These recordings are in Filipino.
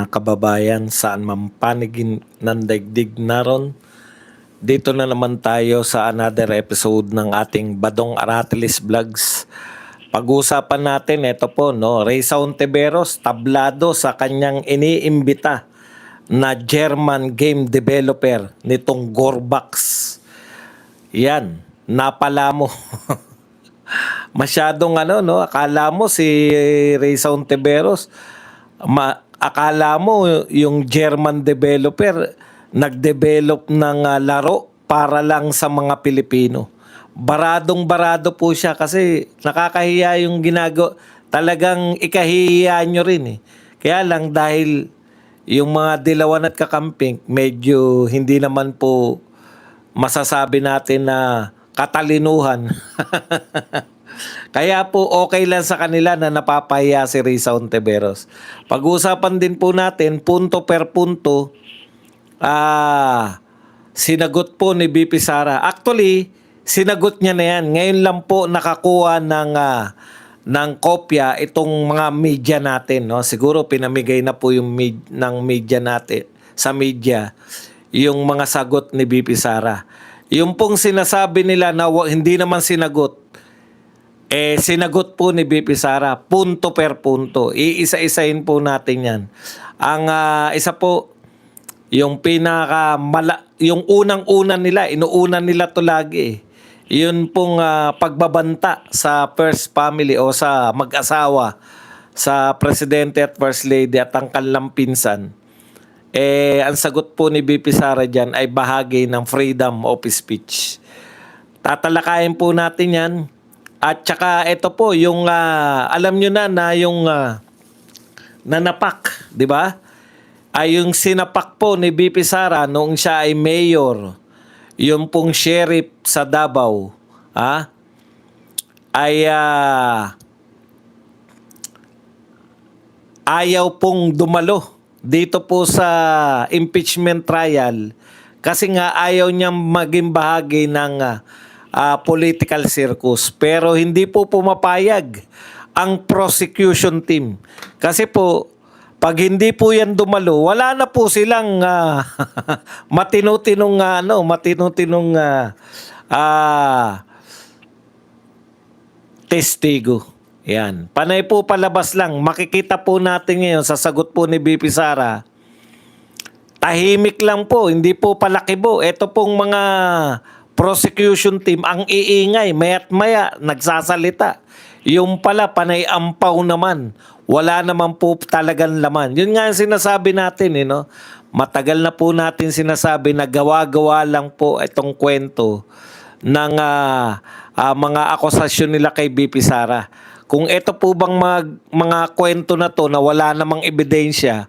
mga kababayan, saan man panigin ng daigdig naron. Dito na naman tayo sa another episode ng ating Badong Aratilis Vlogs. Pag-uusapan natin, ito po, no, Reysa Ontiveros, tablado sa kanyang iniimbita na German game developer nitong Gorbax. Yan, napala mo. Masyadong no, akala mo si Reysa Ontiveros, akala mo yung German developer nag-develop ng laro para lang sa mga Pilipino. Baradong-barado po siya kasi nakakahiya yung ginagawa. Talagang ikahihiya nyo rin eh. Kaya lang dahil yung mga dilawan at kakamping, medyo hindi naman po masasabi natin na katalinuhan. Kaya po okay lang sa kanila na napapahiya si Reysa Ontiveros. Pag-uusapan din po natin punto per punto, sinagot po ni BP Sara. Actually, sinagot niya na yan. Ngayon lang po nakakuha ng kopya itong mga media natin. No? Siguro pinamigay na po yung ng media natin sa media yung mga sagot ni BP Sara. Yung pong sinasabi nila na hindi naman sinagot, sinagot po ni BP Sara, punto per punto. Iisa-isahin po natin yan. Ang isa po, yung yung unang-una nila, inuuna nila to lagi. Yun pong pagbabanta sa first family o sa mag-asawa, sa presidente at first lady at ang kanilang pinsan. Ang sagot po ni BP Sara dyan ay bahagi ng freedom of speech. Tatalakayin po natin yan. At saka ito po, yung alam nyo na yung nanapak, di ba? Ay yung sinapak po ni BP Sara noong siya ay mayor, yung pong sheriff sa Davao, ay ayaw pong dumalo dito po sa impeachment trial kasi nga ayaw niyang maging bahagi ng political circus. Pero hindi po pumapayag ang prosecution team. Kasi po, pag hindi po yan dumalo, wala na po silang matinu-tinong testigo. Yan. Panay po palabas lang. Makikita po natin ngayon sa sagot po ni BP Sara. Tahimik lang po. Hindi po palakibo. Ito pong mga prosecution team ang iingay. Maya't maya nagsasalita. Yung pala panay ampaw naman. Wala naman po talagang laman. Yun nga ang sinasabi natin. No? Matagal na po natin sinasabi na gawa-gawa lang po itong kwento ng mga akusasyon nila kay BP Sara. Kung ito po bang mga kwento na to na wala namang ebidensya,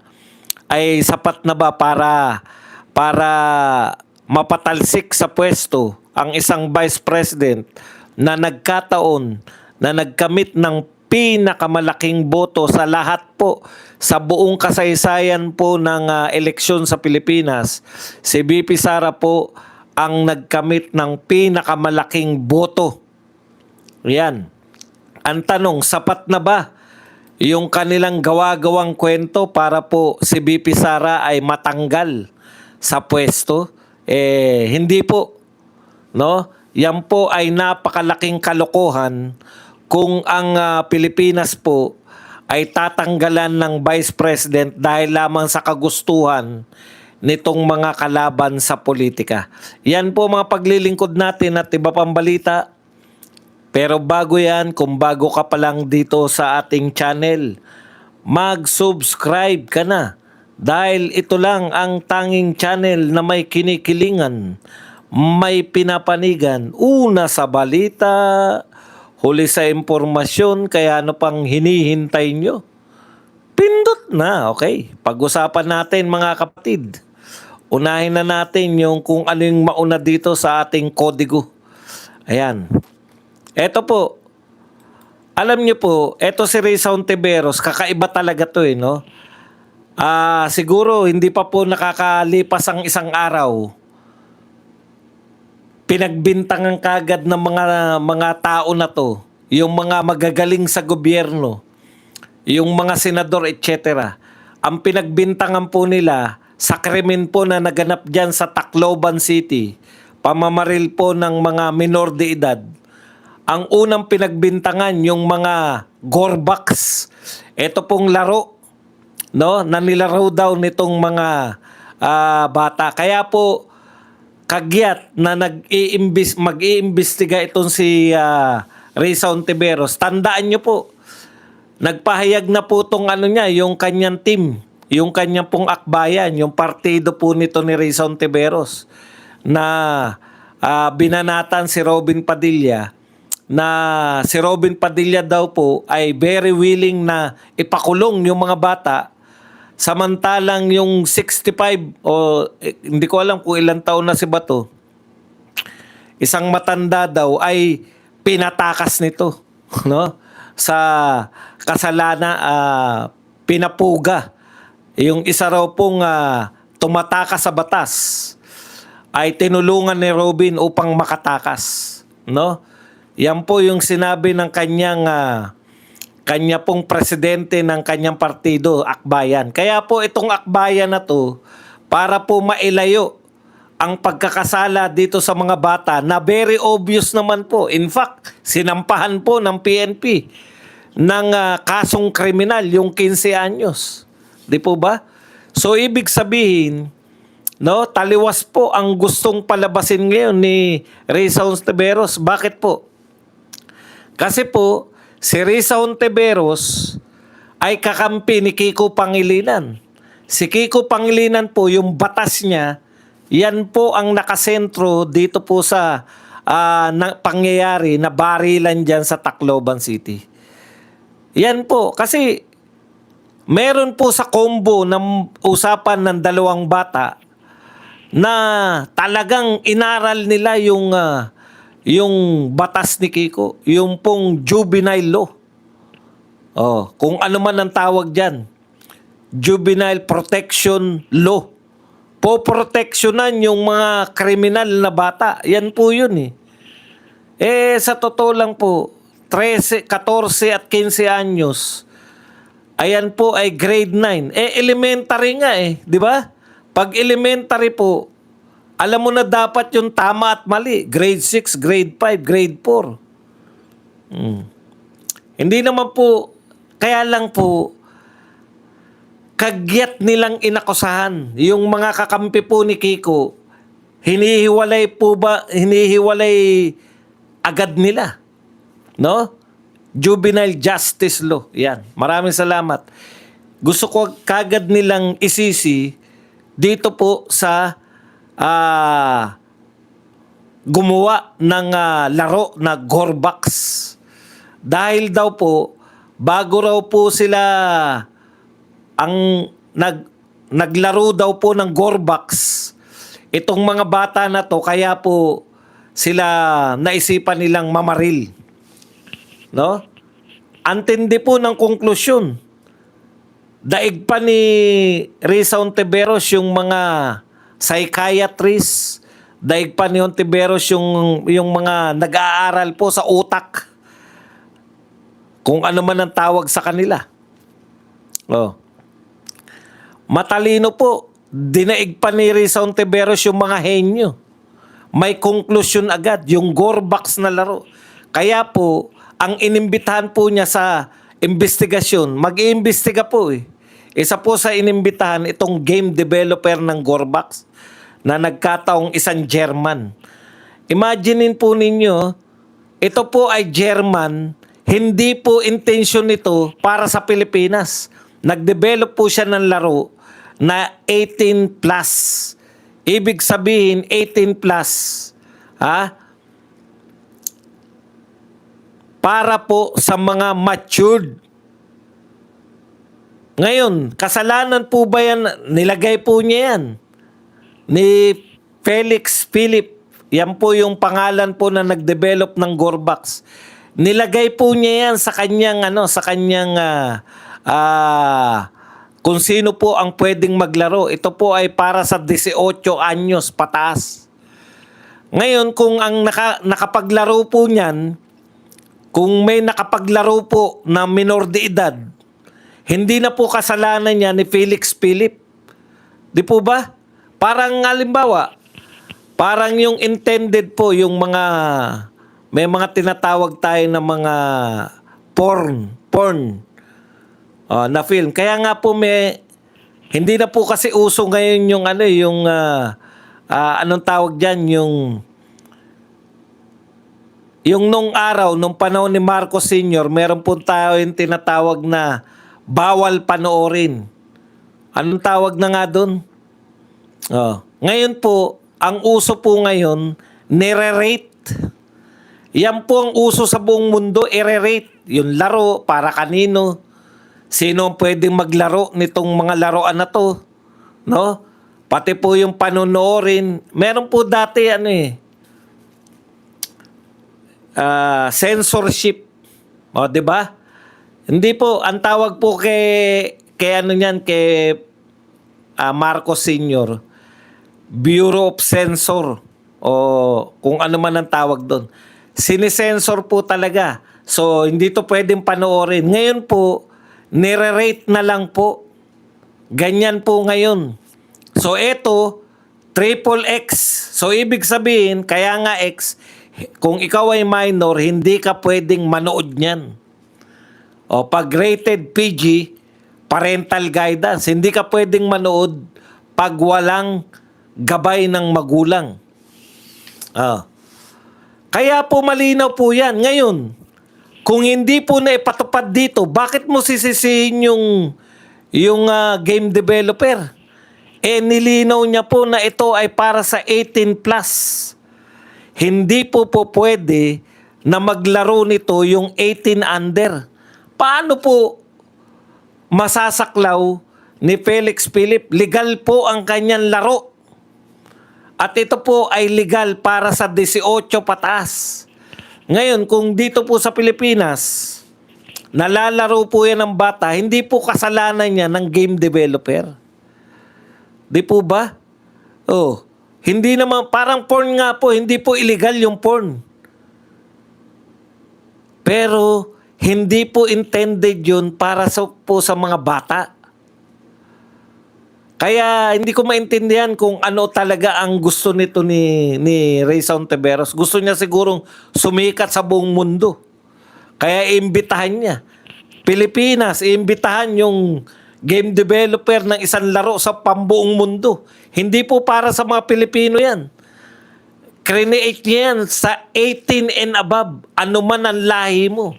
ay sapat na ba para mapatalsik sa pwesto ang isang vice president na nagkataon na nagkamit ng pinakamalaking boto sa lahat po sa buong kasaysayan po ng eleksyon sa Pilipinas? Si BP Sara po ang nagkamit ng pinakamalaking boto. Yan. Ang tanong, sapat na ba yung kanilang gawa-gawang kwento para po si BP Sara ay matanggal sa pwesto? Hindi po. No? Yan po ay napakalaking kalokohan kung ang Pilipinas po ay tatanggalan ng Vice President dahil lamang sa kagustuhan nitong mga kalaban sa politika. Yan po mga paglilingkod natin at iba pang balita. Pero bago yan, kung bago ka pa lang dito sa ating channel, mag-subscribe ka na. Dahil ito lang ang tanging channel na may kinikilingan, may pinapanigan, una sa balita, huli sa impormasyon, kaya ano pang hinihintay nyo? Pindot na, okay? Pag-usapan natin mga kapatid. Unahin na natin yung kung ano yung mauna dito sa ating kodigo. Ayan. Eto po, alam niyo po, eto si Reysa Ontiveros, kakaiba talaga to no? Siguro hindi pa po nakakalipas ang isang araw. Pinagbintangan kagad ng mga tao na to, yung mga magagaling sa gobyerno, yung mga senador, etc. ang pinagbintangan po nila sa krimen po na naganap dyan sa Tacloban City, pamamaril po ng mga minor de edad. Ang unang pinagbintangan yung mga Gorbax. Ito pong laro, no, na nilaro daw nitong mga bata. Kaya po kagyat na mag-iimbestiga itong si Risa Hontiveros. Tandaan nyo po, nagpahayag na po itong yung kanyang team, yung kanyang pong akbayan, yung partido po nito ni Risa Hontiveros na binanatan si Robin Padilla, na si Robin Padilla daw po ay very willing na ipakulong yung mga bata, samantalang yung 65 o hindi ko alam kung ilang taon na si Bato, isang matanda daw, ay pinatakas nito, no? Sa kasalanan, pinapuga. Yung isa raw pong tumatakas sa batas ay tinulungan ni Robin upang makatakas, no? Yan po yung sinabi ng kanya pong presidente ng kanyang partido, Akbayan. Kaya po itong Akbayan na to, para po mailayo ang pagkakasala dito sa mga bata na very obvious naman po. In fact, sinampahan po ng PNP ng kasong kriminal yung 15 anyos. Di po ba? So ibig sabihin, no, taliwas po ang gustong palabasin ngayon ni Risa Hontiveros. Bakit po? Kasi po, si Risa Hontiveros ay kakampi ni Kiko Pangilinan. Si Kiko Pangilinan po, yung batas niya, yan po ang nakasentro dito po sa pangyayari na barilan dyan sa Tacloban City. Yan po, kasi meron po sa combo ng usapan ng dalawang bata na talagang inaral nila yung batas ni Kiko, yung pong juvenile law. Oh, kung ano man ang tawag diyan. Juvenile protection law. Poproteksyonan yung mga kriminal na bata. Yan po yun eh. Sa totoo lang po, 13, 14 at 15 anyos, ayan po ay grade 9. Elementary nga eh, di ba? Pag elementary po, alam mo na dapat yung tama at mali. Grade 6, grade 5, grade 4. Hindi naman po, kaya lang po, kagyat nilang inakusahan. Yung mga kakampi po ni Kiko, hinihiwalay agad nila. No? Juvenile Justice Law. Yan. Maraming salamat. Gusto ko kagad nilang isisi dito po sa gumawa ng laro na Gorbax. Dahil daw po, bago raw po sila ang naglaro daw po ng Gorbax, itong mga bata na to, kaya po sila naisipan nilang mamaril. No? Antindi po ng konklusyon. Daig pa ni Risa Hontiveros yung mga psychiatrist, daig pa ni Hontiveros yung mga nag-aaral po sa utak. Kung ano man ang tawag sa kanila. Oh. Matalino po. Dinaig pa ni Risa Hontiveros yung mga henyo. May konklusyon agad, yung Gorbax na laro. Kaya po, ang inimbitahan po niya sa investigasyon, mag-iimbestiga po eh. Isa po sa inimbitahan, itong game developer ng Gorbax na nagkataong isang German. Imaginein po ninyo, ito po ay German, hindi po intention nito para sa Pilipinas. Nag-develop po siya ng laro na 18 plus. Ibig sabihin 18 plus. Ha? Para po sa mga matured. Ngayon, kasalanan po ba yan? Nilagay po niya yan. Ni Felix Philip. Yan po yung pangalan po na nag-develop ng Gorbax. Nilagay po niya yan sa kanyang kung sino po ang pwedeng maglaro. Ito po ay para sa 18 anyos pataas. Ngayon, kung ang nakapaglaro po niyan, kung may nakapaglaro po na minor de edad, hindi na po kasalanan niya ni Felix Philip. Di po ba? Parang halimbawa, parang yung intended po, yung mga, may mga tinatawag tayo na mga porn na film. Kaya nga po hindi na po kasi uso ngayon yung anong tawag diyan, yung nung araw, nung panahon ni Marcos Sr., meron po tayo yung tinatawag na bawal panoorin. Anong tawag na nga doon? Ngayon po, ang uso po ngayon, nire-rate. Yan po ang uso sa buong mundo, i-rate. Yung laro, para kanino. Sino ang pwedeng maglaro nitong mga laruan na to? No? Pati po yung panonoorin. Meron po dati censorship. O, di ba? Hindi po, ang tawag po kay Marcos Sr., Bureau of Censor, o kung ano man ang tawag doon. Sinisensor po talaga. So, hindi to pwedeng panoorin. Ngayon po, nire-rate na lang po. Ganyan po ngayon. So, eto, triple X. So, ibig sabihin, kaya nga X, kung ikaw ay minor, hindi ka pwedeng manood niyan. O, pag rated PG, parental guidance, hindi ka pwedeng manood pag walang gabay ng magulang. Kaya po malinaw po yan. Ngayon, kung hindi po na ipatupad dito, bakit mo sisisihin yung game developer? Nilinaw niya po na ito ay para sa 18 plus. Hindi po pwede na maglaro nito yung 18 under. Paano po masasaklaw ni Felix Philip? Legal po ang kanyang laro. At ito po ay legal para sa 18 pataas. Ngayon, kung dito po sa Pilipinas, nalalaro po yan ng bata, hindi po kasalanan niya ng game developer. Di po ba? Hindi naman, parang porn nga po, hindi po illegal yung porn. Pero, hindi po intended yun para po sa mga bata. Kaya hindi ko maintindihan kung ano talaga ang gusto nito ni Rayson Tiveros. Gusto niya sigurong sumikat sa buong mundo. Kaya iimbitahan niya. Pilipinas, iimbitahan yung game developer ng isang laro sa pambuong mundo. Hindi po para sa mga Pilipino yan. Create niya yan sa 18 and above. Ano man ang lahi mo.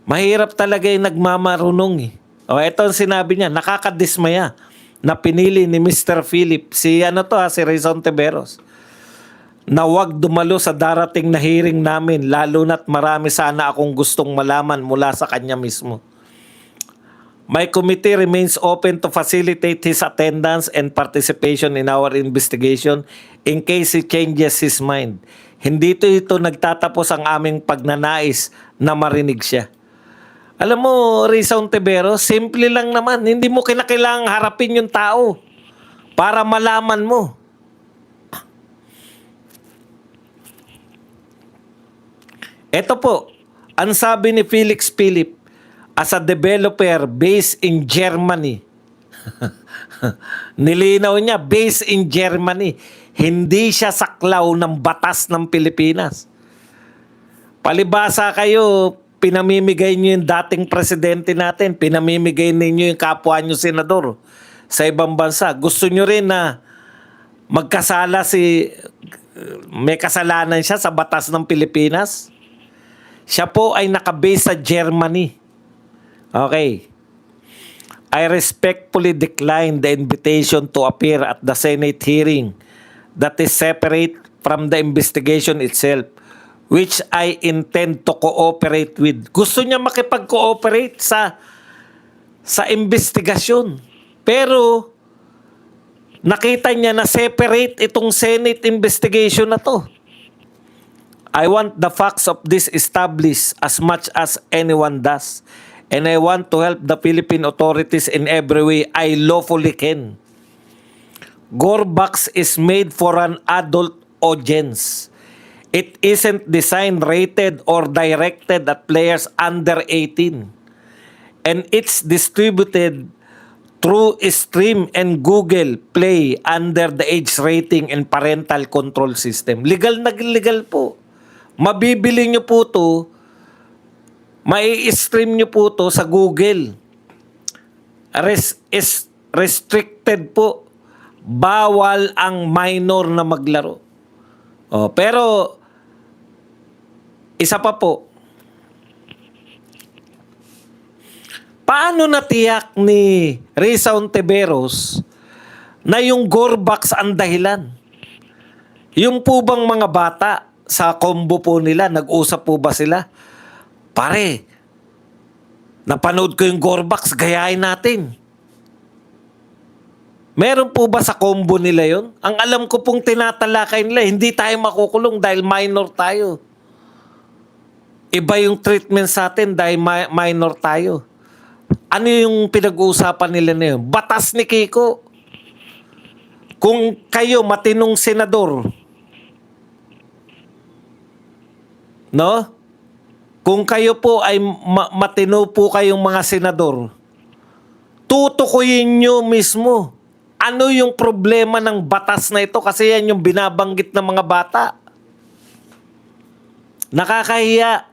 Mahirap talaga yung nagmamarunong ito ang sinabi niya, nakakadismaya na pinili ni Mr. Philip, si Rayson Tiveros, na wag dumalo sa darating na hearing namin, lalo na't marami sana akong gustong malaman mula sa kanya mismo. My committee remains open to facilitate his attendance and participation in our investigation in case he changes his mind. Hindi ito nagtatapos ang aming pagnanais na marinig siya. Alam mo, Rayson Tiveros, simple lang naman. Hindi mo kinakailangang harapin yung tao para malaman mo. Ito po, ang sabi ni Felix Philip, as a developer based in Germany. Nilinaw niya, based in Germany. Hindi siya saklaw ng batas ng Pilipinas. Palibasa kayo, pinamimigay niyo yung dating presidente natin, pinamimigay ninyo yung kapwa niyo senador sa ibang bansa. Gusto niyo rin na magkasala may kasalanan siya sa batas ng Pilipinas? Siya po ay nakabase sa Germany. Okay. I respectfully decline the invitation to appear at the Senate hearing that is separate from the investigation itself, which I intend to cooperate with. Gusto niya makipag-cooperate sa investigasyon. Pero nakita niya na separate itong Senate investigation na to. I want the facts of this established as much as anyone does. And I want to help the Philippine authorities in every way I lawfully can. Gorbax is made for an adult audience. It isn't designed, rated, or directed at players under 18. And it's distributed through Stream and Google Play under the age rating and parental control system. Legal na legal po. Mabibili nyo po to, mai-stream nyo po to sa Google. Is restricted po. Bawal ang minor na maglaro. Pero, isa pa po, paano natiyak ni Risa Ontiveros na yung Gorbax ang dahilan? Yung po bang mga bata sa combo po nila, nag-usap po ba sila? Pare, napanood ko yung Gorbax, gayahin natin. Meron po ba sa combo nila yon? Ang alam ko pong tinatalakay nila, hindi tayo makukulong dahil minor tayo. Iba yung treatment sa atin dahil minor tayo. Ano yung pinag-uusapan nila na yun? Batas ni Kiko. Kung kayo matinong senador, no? Kung kayo po ay matino po kayong mga senador, tutukuyin nyo mismo. Ano yung problema ng batas na ito? Kasi yan yung binabanggit ng mga bata. Nakakahiya.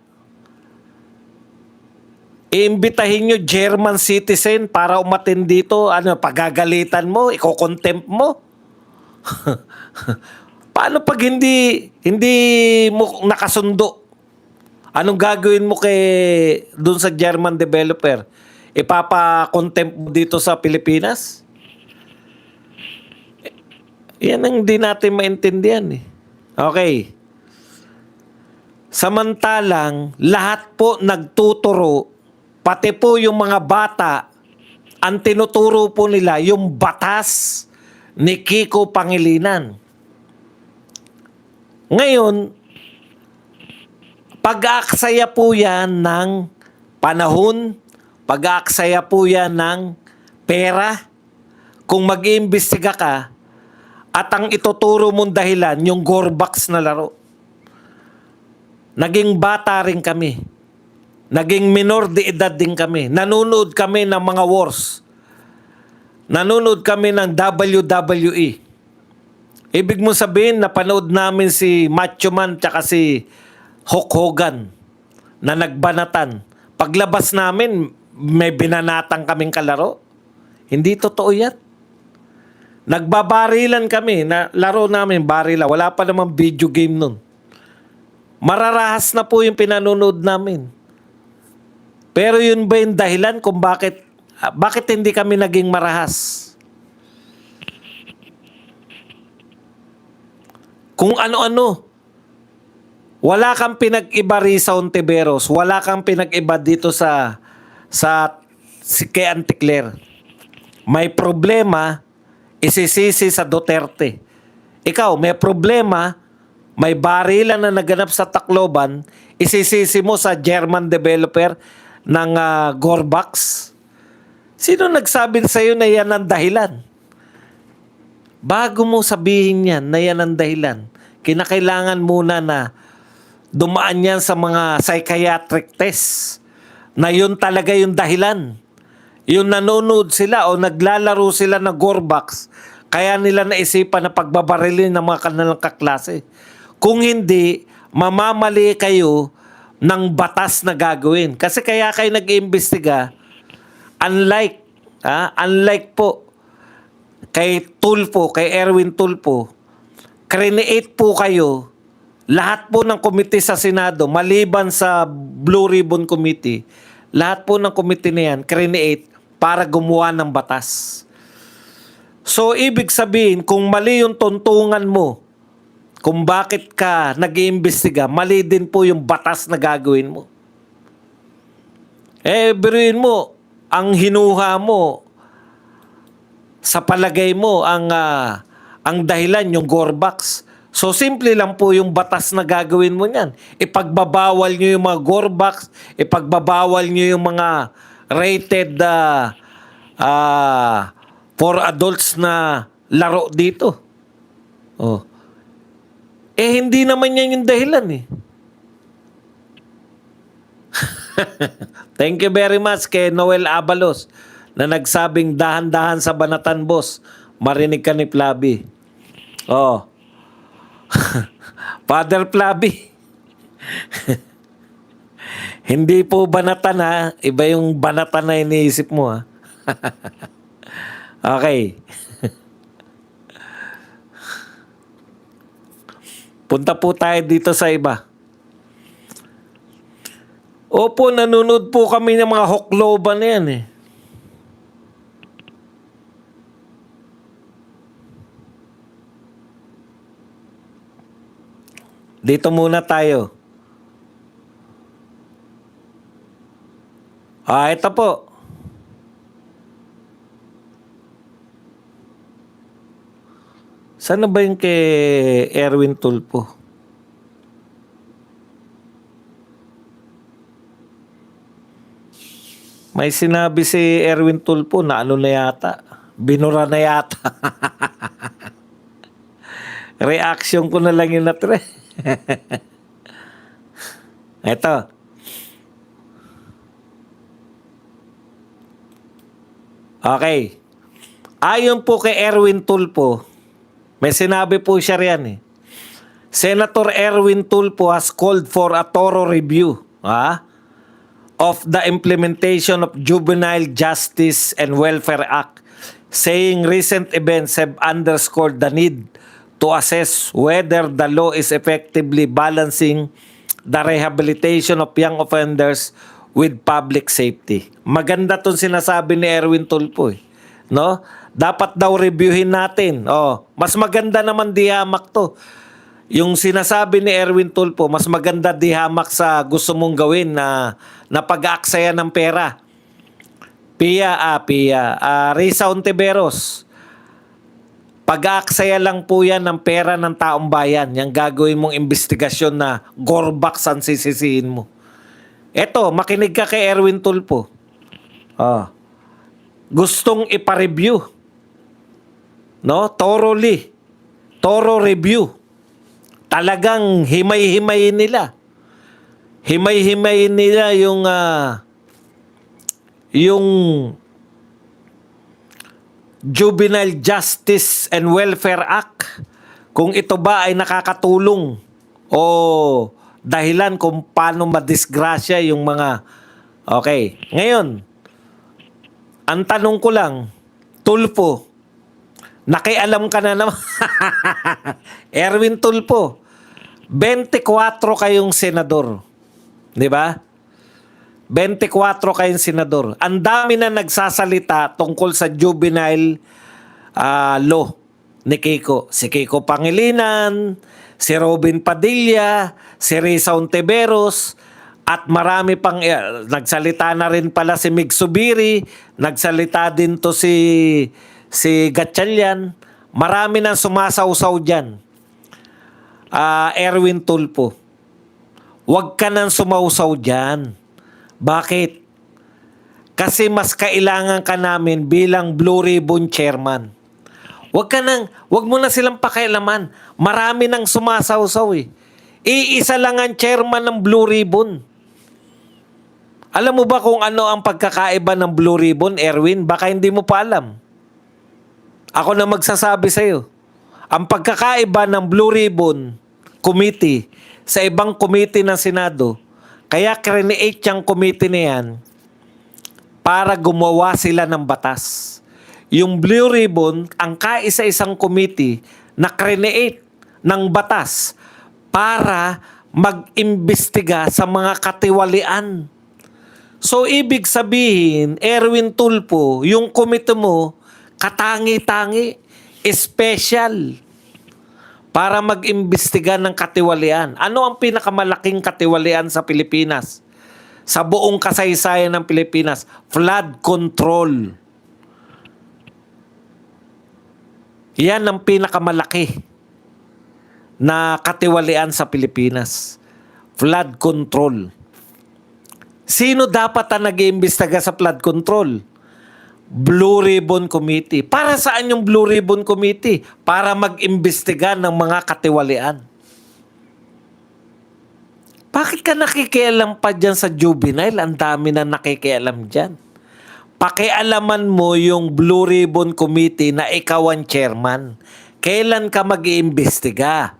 Iimbitahin nyo German citizen para umatin dito. Ano, pagagalitan mo, iko-contempt mo. Paano pag hindi mo nakasundo? Anong gagawin mo dun sa German developer? Ipapa-contempt mo dito sa Pilipinas? Yan ang hindi natin maintindihan eh. Okay. Samantalang, lahat po nagtuturo, pati po yung mga bata, ang tinuturo po nila, yung batas ni Kiko Pangilinan. Ngayon, pag-aaksaya po yan ng panahon, pag-aaksaya po yan ng pera, kung mag-iimbestiga ka, at ang ituturo mong dahilan, yung Gorbax na laro. Naging bata rin kami. Naging minor de edad din kami. Nanonood kami ng mga wars. Nanonood kami ng WWE. Ibig mo sabihin, napanood namin si Macho Man tsaka si Hulk Hogan na nagbanatan. Paglabas namin, may binanatang kaming kalaro. Hindi totoo yan. Nagbabarilan kami, na laro namin barila. Wala pa namang video game nun. Mararahas na po yung pinanonood namin. Pero yun ba yung dahilan kung bakit hindi kami naging marahas? Kung ano-ano. Wala kang pinag-iba Risa Ontiveros. Wala kang pinag-iba dito si kay Anticler. May problema, isisisi sa Duterte. Ikaw, may problema, may barilan na naganap sa Tacloban, isisisi mo sa German developer ng Gorbax. Sino nagsabi sa'yo na yan ang dahilan? Bago mo sabihin yan na yan ang dahilan, kinakailangan muna na dumaan yan sa mga psychiatric test na yun talaga yung dahilan. Yung nanonood sila o naglalaro sila ng Gorbax, kaya nila naisipan na pagbabarilin ng mga kanilang kaklase. Kung hindi, mamamali kayo ng batas na gagawin. Kasi kaya kayo nag-iimbestiga, unlike po kay Tulfo, kay Erwin Tulfo, create po kayo, lahat po ng komite sa Senado, maliban sa Blue Ribbon Committee, lahat po ng komite na yan, create para gumawa ng batas. So, ibig sabihin, kung mali yung tuntungan mo, kung bakit ka nag-iimbestiga, mali din po yung batas na gagawin mo. Biruin mo, ang hinuha mo, sa palagay mo, ang dahilan, yung Gorbax. So, simple lang po yung batas na gagawin mo niyan. Ipagbabawal nyo yung mga Gorbax, ipagbabawal nyo yung mga rated for adults na laro dito. Hindi naman yan yung dahilan eh. Thank you very much kay Noel Abalos na nagsabing dahan-dahan sa banatan, boss. Marinig ka ni Flavi. Oh. Father Flavi. Hindi po banatan ha. Iba yung banatan na iniisip mo ha. Okay. Punta po tayo dito sa iba. Opo, nanonood po kami ng mga hokloban na yan eh. Dito muna tayo. Ito po. Sana ba yung kay Erwin Tulfo? May sinabi si Erwin Tulfo na ano na yata. Binura na yata. Reaction ko na lang yung natre. Ito. Okay. Ayon po kay Erwin Tulfo, may sinabi po siya riyan eh. Senator Erwin Tulfo has called for a thorough review of the implementation of Juvenile Justice and Welfare Act, saying recent events have underscored the need to assess whether the law is effectively balancing the rehabilitation of young offenders with public safety. Maganda 'tong sinasabi ni Erwin Tulfo eh. No? Dapat daw reviewin natin. Mas maganda naman dihamak 'to. Yung sinasabi ni Erwin Tulfo, mas maganda dihamak sa gusto mong gawin na pag-aaksaya ng pera. Risa Ontiveros. Pag-aaksaya lang po yan ng pera ng taong bayan. Yung gagawin mong investigasyon na gorbaks ang sisisihin mo. Eto, makinig ka kay Erwin Tulfo. Gustong ipa-review. No? Thorough review. Talagang himay-himayin nila. Himay-himayin nila yung Juvenile Justice and Welfare Act. Kung ito ba ay nakakatulong o dahilan kung paano madisgrasya yung mga... Okay. Ngayon, ang tanong ko lang, Tulfo, nakialam ka na naman. Erwin Tulfo, 24 kayong senador. Di ba? 24 kayong senador. Ang dami na nagsasalita tungkol sa juvenile law ni Kiko. Si Kiko Pangilinan, si Robin Padilla, si Risa Ontiveros, at marami pang nagsalita na rin pala si Mig Subiri, nagsalita din to si Gatchalian. Marami nang sumasawsaw dyan. Erwin Tulfo, huwag ka nang sumausaw dyan. Bakit? Kasi mas kailangan ka namin bilang Blue Ribbon Chairman. Huwag mo na silang pakialaman. Marami nang sumasawsaw eh. Iisa lang ang chairman ng Blue Ribbon. Alam mo ba kung ano ang pagkakaiba ng Blue Ribbon, Erwin? Baka hindi mo pa alam. Ako na magsasabi sa'yo. Ang pagkakaiba ng Blue Ribbon Committee sa ibang committee ng Senado, kaya create yung committee na yan para gumawa sila ng batas. Yung Blue Ribbon, ang kaisa-isang committee na create ng batas para mag-imbestiga sa mga katiwalian. So, ibig sabihin, Erwin Tulfo, yung committee mo, katangi-tangi, special, para mag-imbestiga ng katiwalian. Ano ang pinakamalaking katiwalian sa Pilipinas? Sa buong kasaysayan ng Pilipinas? Flood control. Yan ang pinakamalaki na katiwalian sa Pilipinas. Flood control. Sino dapat ang nag-iimbestiga sa flood control? Blue Ribbon Committee. Para saan yung Blue Ribbon Committee? Para mag-imbestiga ng mga katiwalian. Bakit ka nakikialam pa dyan sa juvenile? Ang dami na nakikialam dyan. Pakialaman mo yung Blue Ribbon Committee na ikaw ang chairman. Kailan ka mag-iimbestiga?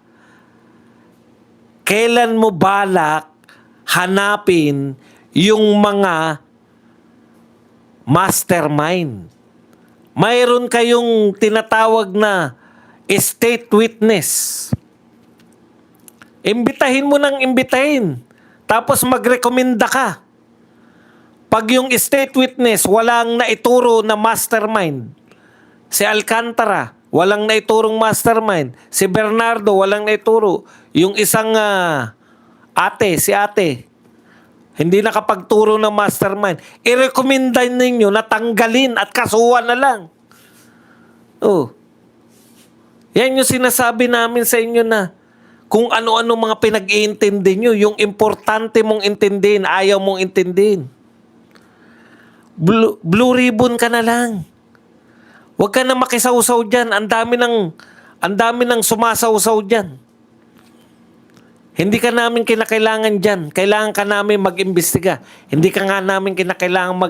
Kailan mo balak hanapin yung mga mastermind? Mayroon kayong tinatawag na state witness. Imbitahin mo ng imbitahin. Tapos magrekomenda ka. Pag yung state witness walang naituro na mastermind, si Alcantara, walang naiturong mastermind, si Bernardo, walang naituro, yung isang si ate, hindi nakapagturo ng mastermind, irekomenda ninyo na tanggalin at kasuhan na lang. Oh. Yan yung sinasabi namin sa inyo na kung ano-ano mga pinag-iintindi nyo, yung importante mong intindihin, ayaw mong intindihin. Blue ribbon ka na lang. Huwag ka na makisawsaw dyan. Ang dami ng sumasawsaw dyan. Hindi ka namin kinakailangan dyan. Kailangan ka namin mag-imbestiga. Hindi ka nga namin kinakailangan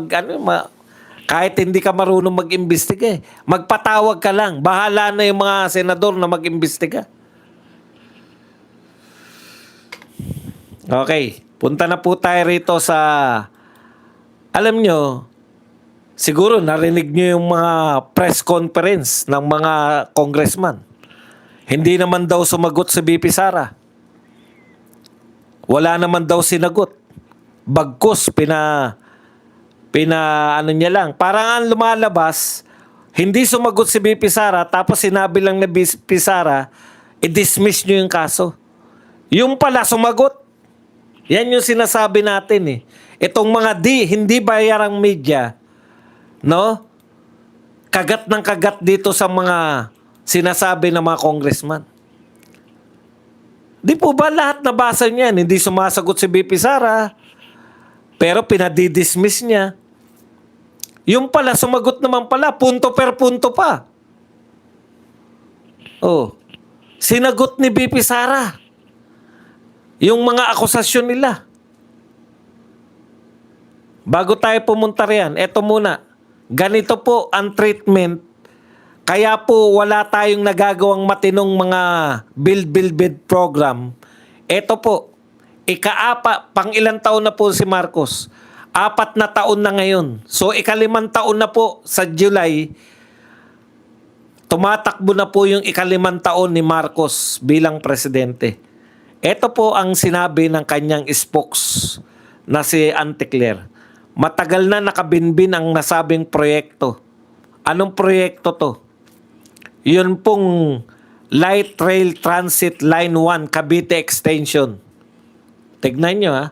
kahit hindi ka marunong mag-imbestiga. Magpatawag ka lang. Bahala na yung mga senador na mag-imbestiga. Okay. Punta na po tayo rito sa... Alam nyo, siguro narinig nyo yung mga press conference ng mga congressman. Hindi naman daw sumagot si BP Sara. Wala naman daw sinagot. Bagkus, ano niya lang. Parang ang lumalabas, hindi sumagot si BP Sara, tapos sinabi lang na BP Sara, i-dismiss nyo yung kaso. Yung pala sumagot. Yan yung sinasabi natin eh. Itong mga hindi bayarang media, no? Kagat ng kagat dito sa mga sinasabi ng mga congressman. Di po ba lahat nabasa niyan? Hindi sumasagot si BP Sara, pero pinadidismiss niya. Yung pala, sumagot naman pala, punto per punto pa. Oh, sinagot ni BP Sara yung mga akusasyon nila. Bago tayo pumunta riyan, eto muna. Ganito po ang treatment. Kaya po wala tayong nagagawang matinong mga build program. Eto po, pang ilang taon na po si Marcos? 4 na taon na ngayon. So 5 taon na po sa July, tumatakbo na po yung 5 taon ni Marcos bilang presidente. Eto po ang sinabi ng kanyang spokes na si Auntie Claire. Matagal na nakabinbin ang nasabing proyekto. Anong proyekto to? Yun pong Light Rail Transit Line 1 Cavite Extension. Tignan nyo ha.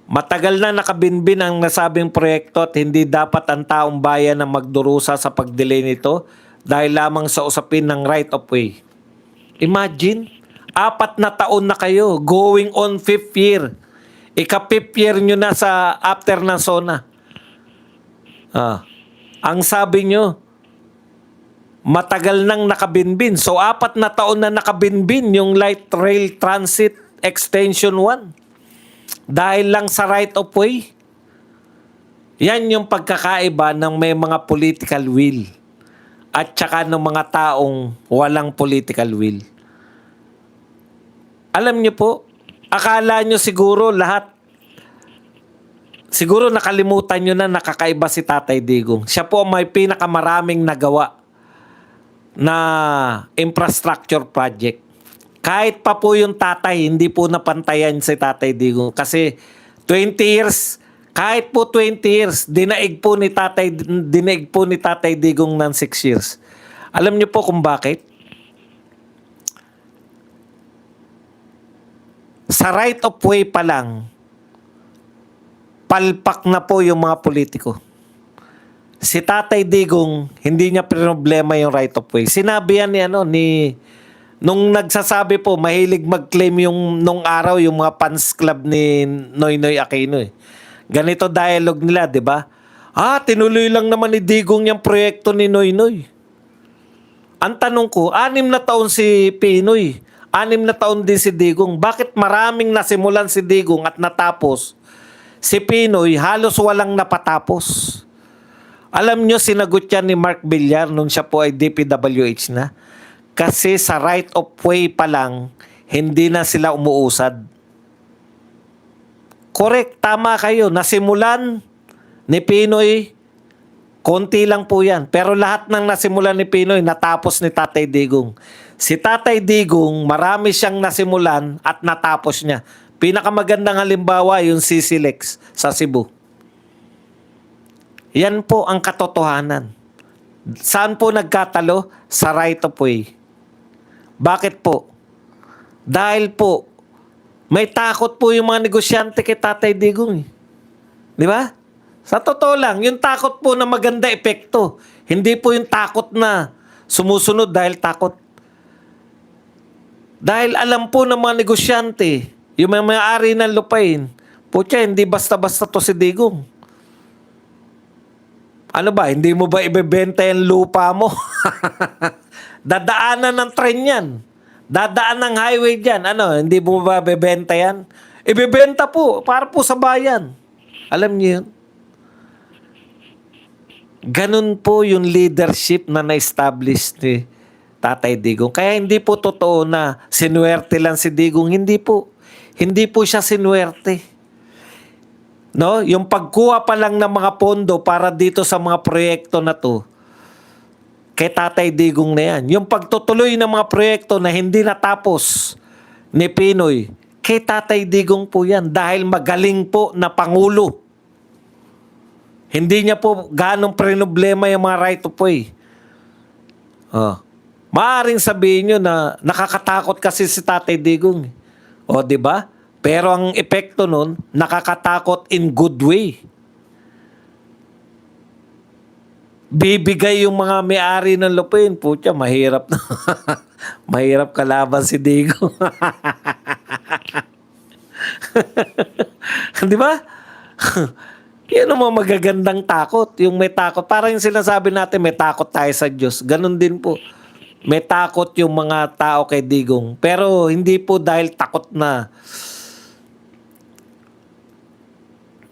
Matagal na nakabinbin ang nasabing proyekto at hindi dapat ang taong bayan na magdurusa sa pagdelay nito dahil lamang sa usapin ng right of way. Imagine, 4 na taon na kayo, going on 5th year. Ika-5th year nyo na sa after ng SONA. Ang sabi nyo, matagal nang nakabinbin. So 4 na taon na nakabinbin yung Light Rail Transit Extension 1. Dahil lang sa right of way. Yan yung pagkakaiba ng may mga political will at saka ng mga taong walang political will. Alam niyo po, akala nyo siguro siguro nakalimutan nyo na nakakaiba si Tatay Digong. Siya po may pinakamaraming nagawa na infrastructure project. Kahit pa po yung tatay, hindi po napantayan si Tatay Digong. Kasi 20 years, kahit po 20 years, dinaig po ni Tatay Digong ng 6 years. Alam niyo po kung bakit? Sa right of way pa lang, palpak na po yung mga politiko. Si Tatay Digong, hindi niya problema yung right of way. Sinabi yan nung nagsasabi po, mahilig mag-claim nung araw yung mga fans club ni Noynoy Aquino eh. Ganito dialogue nila, di ba? Tinuloy lang naman ni Digong yung proyekto ni Noynoy. Ang tanong ko, 6 na taon si Pinoy. 6 na taon din si Digong. Bakit maraming nasimulan si Digong at natapos? Si Pinoy halos walang napatapos. Alam nyo, sinagot yan ni Mark Villar nung siya po ay DPWH na. Kasi sa right of way pa lang, hindi na sila umuusad. Correct, tama kayo. Nasimulan ni Pinoy, konti lang po yan. Pero lahat ng nasimulan ni Pinoy, natapos ni Tatay Digong. Si Tatay Digong, marami siyang nasimulan at natapos niya. Pinakamagandang halimbawa, yung CCLEX sa Cebu. Yan po ang katotohanan. Saan po nagkatalo? Sa right of way. Bakit po? Dahil po, may takot po yung mga negosyante kay Tatay Digong. Di ba? Sa totoo lang, yung takot po na maganda epekto. Hindi po yung takot na sumusunod dahil takot. Dahil alam po ng mga negosyante, yung mga may-ari ng lupain, putya, hindi basta-basta to si Digong. Ano ba, hindi mo ba ibebenta yung lupa mo? Dadaanan ng tren yan. Dadaan ng highway dyan. Ano, hindi mo ba bebenta yan? Ibebenta po, para po sa bayan. Alam niyo yun? Ganun po yung leadership na na-establish ni Tatay Digong. Kaya hindi po totoo na sinuwerte lang si Digong. Hindi po. Hindi po siya sinuwerte. No? Yung pagkuha pa lang ng mga pondo para dito sa mga proyekto na to, kay Tatay Digong na yan. Yung pagtutuloy ng mga proyekto na hindi natapos ni Pinoy, kay Tatay Digong po yan. Dahil magaling po na Pangulo. Hindi niya po ganong problema yung mga right of way. Maaring sabihin nyo na nakakatakot kasi si Tatay Digong. O, di ba? Pero ang epekto nun, nakakatakot in good way. Bibigay yung mga may-ari ng lupain. Putya, mahirap na. Mahirap kalaban si Digong. Di ba? Yan ang mga magagandang takot. Yung may takot. Parang yung sinasabi natin, may takot tayo sa Diyos. Ganon din po. May takot yung mga tao kay Digong. Pero hindi po dahil takot na.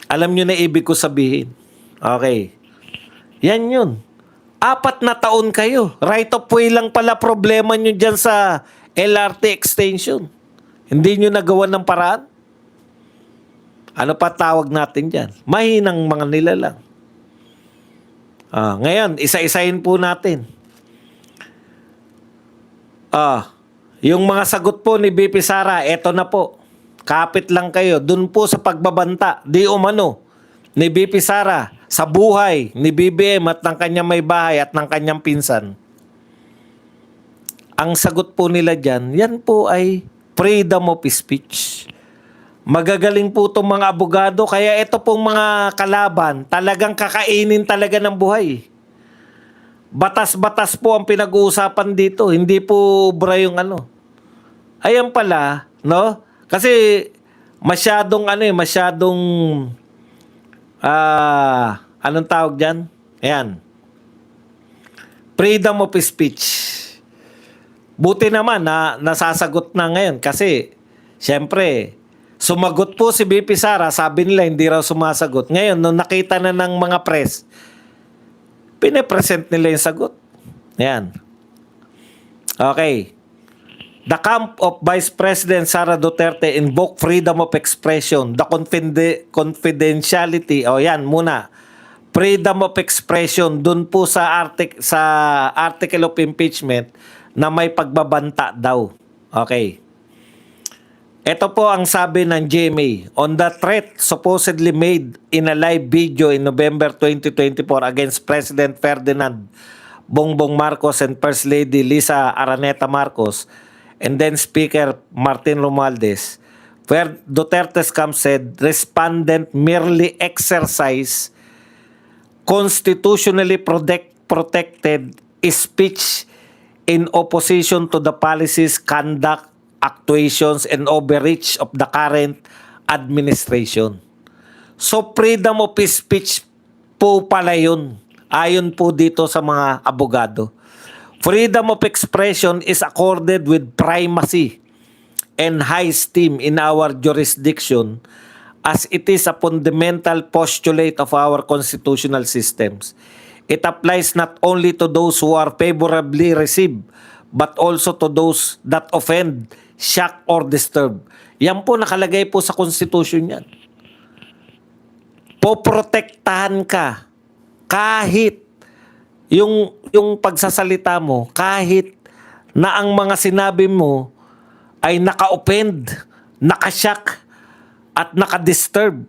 Alam nyo na ibig ko sabihin. Okay. Yan yun. 4 na taon kayo. Right of way lang pala problema nyo dyan sa LRT extension. Hindi nyo nagawa ng paraan. Ano pa tawag natin dyan? Mahinang mga nilalang. Ngayon, isa-isahin po natin. Yung mga sagot po ni BP Sara, eto na po. Kapit lang kayo. Dun po sa pagbabanta, di umano, ni BP Sara, sa buhay ni BBM at ng kanyang may bahay at ng kanyang pinsan. Ang sagot po nila dyan, yan po ay freedom of speech. Magagaling po itong mga abogado, kaya ito pong mga kalaban, talagang kakainin talaga ng buhay. Batas-batas po ang pinag-uusapan dito, hindi po ubra yung ano. Ayan pala, no? Kasi masyadong anong tawag dyan? Ayan. Freedom of speech. Buti naman na nasasagot na ngayon kasi syempre, sumagot po si BP Sara, sabi nila hindi raw sumasagot. Ngayon, nung nakita na ng mga press, pine-present nila yung sagot. Ayan. Okay. The camp of Vice President Sara Duterte invoke freedom of expression. The confidentiality. O yan, muna. Freedom of expression. Dun po sa article of impeachment na may pagbabanta daw. Okay. Ito po ang sabi ng GMA. On the threat supposedly made in a live video in November 2024 against President Ferdinand Bongbong Marcos and First Lady Lisa Araneta Marcos, and then Speaker Martin Romualdez, where Duterte's camp said respondent merely exercise constitutionally protected speech in opposition to the policies, conduct, actuations, and overreach of the current administration. So freedom of speech po pala yun, ayon po dito sa mga abogado. Freedom of expression is accorded with primacy and high esteem in our jurisdiction as it is a fundamental postulate of our constitutional systems. It applies not only to those who are favorably received, but also to those that offend, shock, or disturb. Yan po nakalagay po sa Constitution yan. Poprotektahan ka kahit yung pagsasalita mo, kahit na ang mga sinabi mo ay naka-offend, naka-shock, at naka-disturb.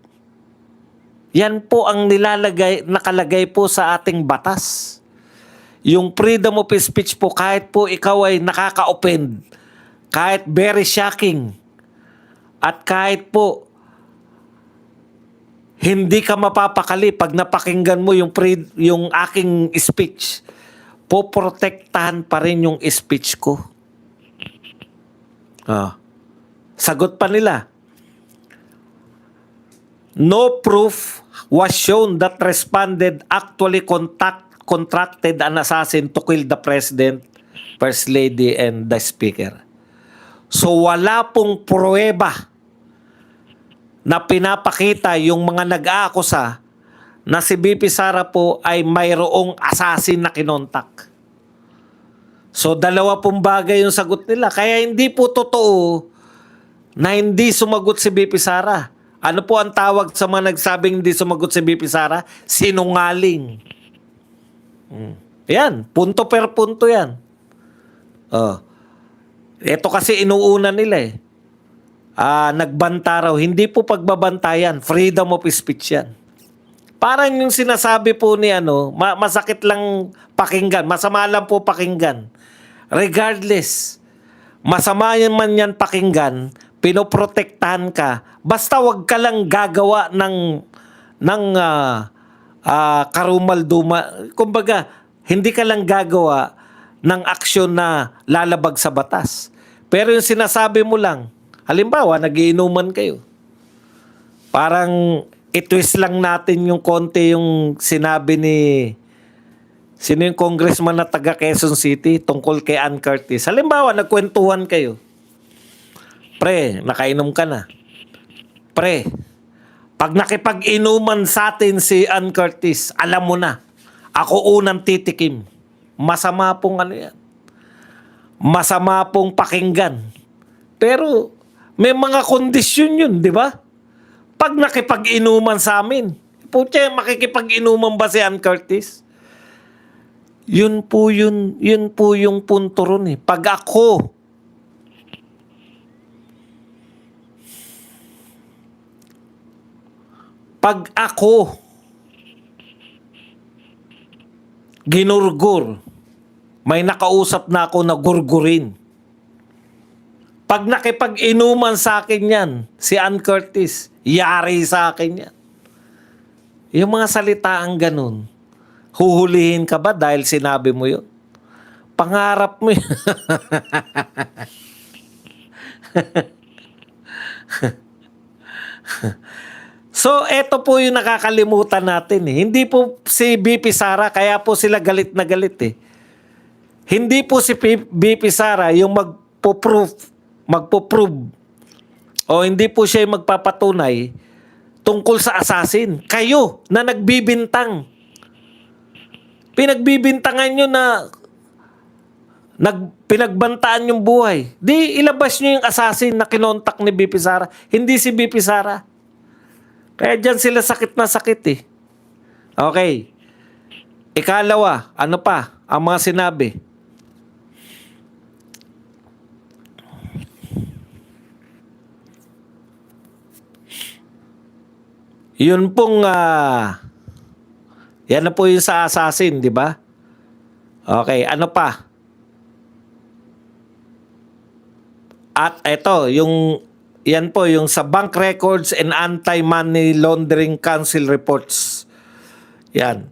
Yan po ang nakalagay po sa ating batas. Yung freedom of speech po, kahit po ikaw ay nakaka-offend, kahit very shocking, at kahit po hindi ka mapapakali pag napakinggan mo yung aking speech, poprotektahan pa rin yung speech ko. Sagot pa nila. No proof was shown that respondent actually contracted an assassin to kill the president, first lady, and the speaker. So wala pong pruweba na pinapakita yung mga nag-aakusa na si BP Sara po ay mayroong assassin na kinontak. So dalawa pong bagay yung sagot nila. Kaya hindi po totoo na hindi sumagot si BP Sara. Ano po ang tawag sa mga nagsabing hindi sumagot si BP Sara? Sinungaling. Yan, punto per punto yan. Ito kasi inuuna nila eh. Nagbanta raw. Hindi po pagbabantayan. Freedom of speech yan. Parang yung sinasabi po ni masakit lang pakinggan. Masama lang po pakinggan. Regardless, masama man yan pakinggan, pinoprotektahan ka, basta wag ka lang gagawa ng karumal-duma. Kumbaga, hindi ka lang gagawa ng aksyon na lalabag sa batas. Pero yung sinasabi mo lang, halimbawa, nagiinuman kayo. Parang itwist lang natin yung konti yung sinabi ni sino yung congressman na taga Quezon City tungkol kay Ann Curtis. Halimbawa, nagkwentuhan kayo. Pre, nakainom ka na. Pre, pag nakipag-inuman sa atin si Ann Curtis, alam mo na, ako unang titikim. Masama pong yan. Masama pong pakinggan. Pero, may mga kondisyon yun, di ba? Pag nakipag-inuman sa amin, putya, makikipag-inuman ba si Ann Curtis? Yun po yung punto ron eh. Pag ako ginurgur, may nakausap na ako na gurgurin. Pag nakipag-inuman sa akin yan, si Ann Curtis, yari sa akin yan. Yung mga salitaang ganun, huhulihin ka ba dahil sinabi mo yun? Pangarap mo yun. So, eto po yung nakakalimutan natin eh. Hindi po si BP Sara, kaya po sila galit na galit eh. Hindi po si BP Sara yung magpo-prove, o hindi po siya yung magpapatunay tungkol sa assassin. Kayo na nagbibintang. Pinagbibintangan nyo na pinagbantaan yung buhay. Di ilabas nyo yung assassin na kinontak ni BP Sara. Hindi si BP Sara. Kaya dyan sila sakit na sakit eh. Okay. Ikalawa, ano pa ang mga sinabi? Yun pong yan na po yung sa assassin, di ba? Okay, ano pa? At eto, yan po yung sa Bank Records and Anti-Money Laundering Council reports. Yan.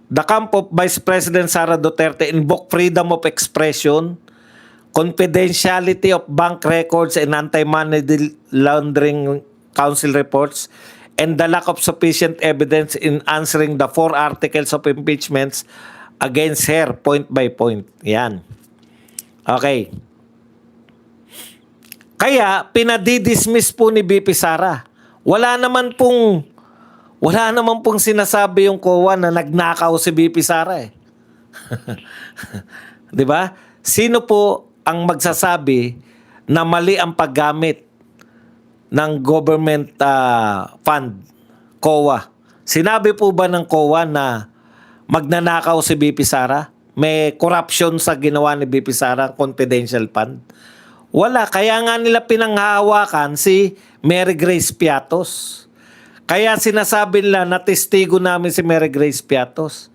The camp of Vice President Sara Duterte invoke freedom of expression, confidentiality of bank records and Anti-Money Laundering Council reports, and the lack of sufficient evidence in answering the 4 articles of impeachments against her point by point. Yan. Okay. Kaya pinadidismiss po ni BP Sara. Wala naman pong sinasabi yung COA na nagnakaw si BP Sara eh. 'Di ba? Sino po ang magsasabi na mali ang paggamit ng government fund, COA? Sinabi po ba ng COA na magnanakaw si BP Sara? May corruption sa ginawa ni BP Sara, confidential fund? Wala. Kaya nga nila pinanghahawakan si Mary Grace Piatos. Kaya sinasabi nila na testigo namin si Mary Grace Piatos.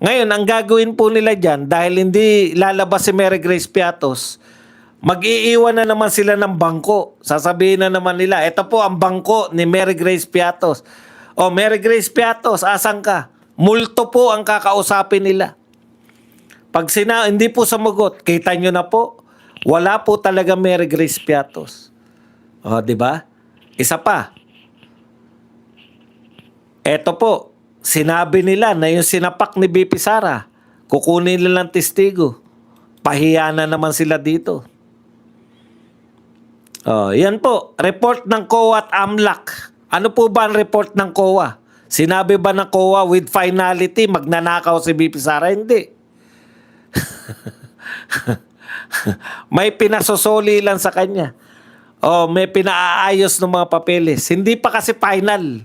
Ngayon, ang gagawin po nila dyan, dahil hindi lalabas si Mary Grace Piatos, mag-iiwan na naman sila ng bangko. Sasabihin na naman nila, ito po ang bangko ni Mary Grace Piatos. O, Mary Grace Piatos, asan ka? Multo po ang kakausapin nila. Pag hindi po sumagot, kita nyo na po, wala po talaga Mary Grace Piatos. O, di ba? Isa pa. Eto po, sinabi nila na yung sinapak ni BP Sara, kukunin nila ng testigo. Pahiya na naman sila dito. Oh, yan po, report ng COA at AMLAC. Ano po ba ang report ng COA? Sinabi ba ng COA with finality magnanakaw si BP Sara? Hindi. May pinasosoli lang sa kanya. Oh, may pinaayos ng mga papeles. Hindi pa kasi final.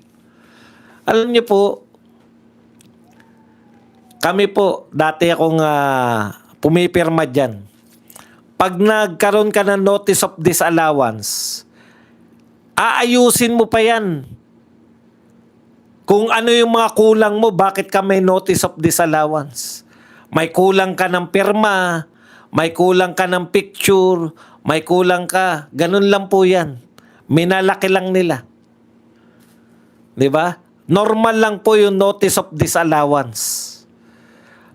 Alam niyo po, kami po, dati akong pumipirma dyan. Pag nagkaroon ka ng notice of disallowance, aayusin mo pa yan. Kung ano yung mga kulang mo, bakit ka may notice of disallowance? May kulang ka ng pirma, may kulang ka ng picture, may kulang ka. Ganun lang po yan. Minalaki lang nila. Di ba? Normal lang po yung notice of disallowance.